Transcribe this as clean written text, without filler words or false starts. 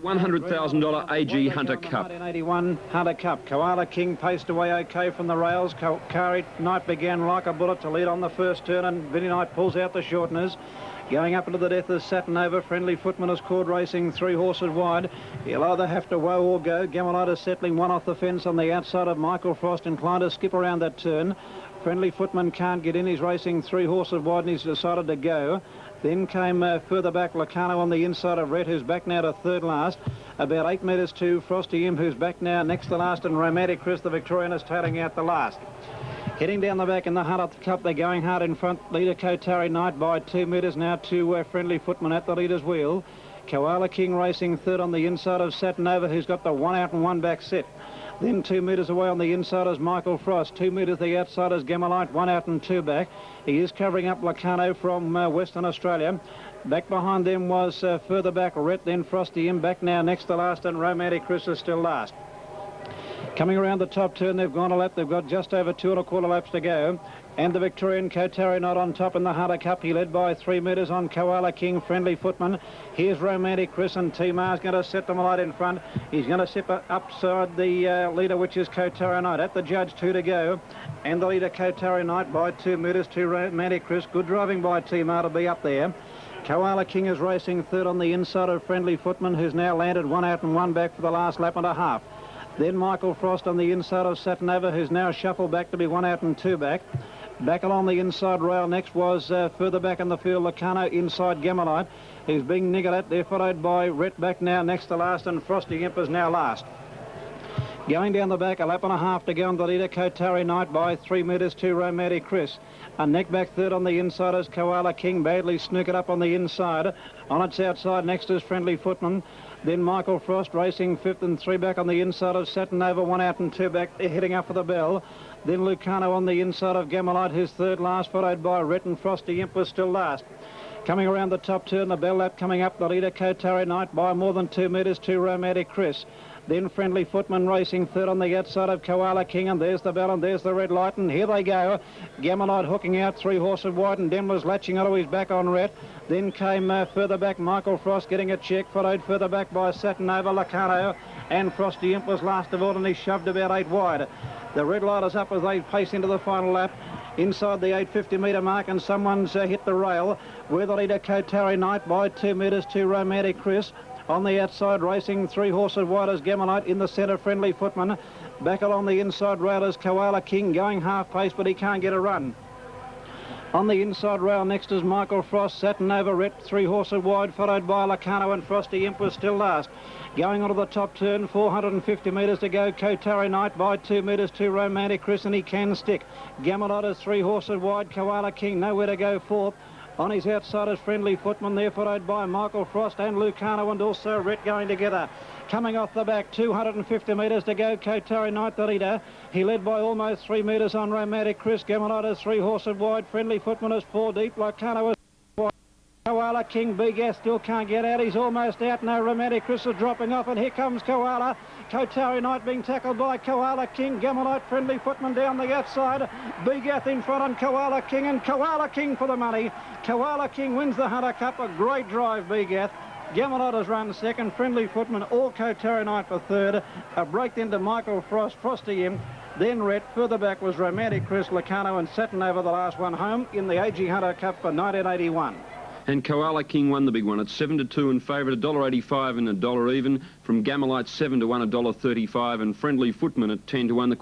$100,000 AG Hunter Cup. 1981 Hunter Cup. Koala King paced away okay from the rails. Kari Knight began like a bullet to lead on the first turn, and Vinnie Knight pulls out the shorteners. Going up into the death is Satinova. Friendly Footman is caught racing 3 horses wide. He'll either have to woe or go. Gamelite is settling one off the fence on the outside of Michael Frost, inclined to skip around that turn. Friendly Footman can't get in. He's racing 3 horses wide and he's decided to go. Then came further back Lacano on the inside of Red, who's back now to third last. About 8 metres to Frosty M, who's back now next to last, and Romantic Chris, the Victorian, is tailing out the last. Heading down the back in the Hunter Cup, they're going hard in front. Leader Kotari Knight by 2 metres now to Friendly Footman at the leader's wheel. Koala King racing third on the inside of Satinova, who's got the 1 out and 1 back set. Then 2 metres away on the inside is Michael Frost. 2 metres the outside is Gamelite, 1 out and 2 back. He is covering up Lacano from Western Australia. Back behind them was further back Rhett, then Frosty M, back now next to last, and Romantic Chris is still last. Coming around the top turn, they've gone a lap. They've got just over 2 1/4 laps to go. And the Victorian Kotari Knight on top in the Hunter Cup. He led by 3 metres on Koala King, Friendly Footman. Here's Romantic Chris, and T-Mar's going to set them alight in front. He's going to sip upside the leader, which is Kotari Knight. At the judge, 2 to go. And the leader, Kotari Knight, by 2 metres to Romantic Chris. Good driving by T-Mar to be up there. Koala King is racing third on the inside of Friendly Footman, who's now landed 1 out and 1 back for the last lap and a half. Then Michael Frost on the inside of Satinova, who's now shuffled back to be 1 out and 2 back. Back along the inside rail next was further back in the field, Lacano inside Gamelite, who's being niggered at. They're followed by Rhett back now next to last, and Frosty Imp is now last. Going down the back, a lap and a half to go on the leader, Kotari Knight by 3 metres to Romantic Chris. A neck back third on the inside is Koala King, badly snookered up on the inside. On its outside next is Friendly Footman. Then Michael Frost racing 5th and 3 back on the inside of Satinova, 1 out and 2 back. They're heading up for the bell. Then Lucano on the inside of Gamelite, who's third last, followed by Rhett, and Frosty Imp was still last. Coming around the top turn, the bell lap coming up, the leader Kotari Knight by more than 2 metres to Romantic Chris. Then Friendly Footman racing third on the outside of Koala King, and there's the bell and there's the red light, and here they go. Gamelite hooking out 3 horses wide, and Denver's latching onto his back on Rhett. Then came further back Michael Frost getting a check, followed further back by Satinova, Lacano, and Frosty Imp was last of all, and he shoved about 8 wide. The red light is up as they pace into the final lap. Inside the 850-metre mark, and someone's hit the rail. We're the leader, Kotari Knight, by 2 metres to Romantic Chris. On the outside, racing 3 horses wide as Gamelite. In the centre, Friendly Footman. Back along the inside rail is Koala King, going half pace, but he can't get a run. On the inside rail next is Michael Frost, Satinova, Rhett, 3 horses wide, followed by Lacano, and Frosty Imp was still last. Going onto the top turn, 450 metres to go. Kotari Knight by 2 metres to Romantic Chris, and he can stick. Gamelite is 3 horses wide. Koala King nowhere to go 4th. On his outside is Friendly Footman, there followed by Michael Frost and Lucano, and also Rhett going together. Coming off the back, 250 metres to go. Kotari Knight, the leader. He led by almost 3 metres on Romantic Chris. Gamelite is 3 horses wide. Friendly Footman is 4 deep. Lucano is wide. Koala King, Gath still can't get out. He's almost out now. Romantic Chris is dropping off, and here comes Koala. Kotari Knight being tackled by Koala King. Gamelite, Friendly Footman down the outside. Gath in front on Koala King, and Koala King for the money. Koala King wins the Hunter Cup. A great drive, Gath. Gamelite has run second. Friendly Footman, all Kotari Knight for third. A break into Michael Frost, Frosty M. Then Rhett. Further back was Romantic Chris, Lacano, and Satinova, the last one home in the AG Hunter Cup for 1981. And Koala King won the big one. It's 7 to 2 in favour, $1.85 and $1 even. From Gamelite, 7 to 1, $1.35, and Friendly Footman at 10 to 1.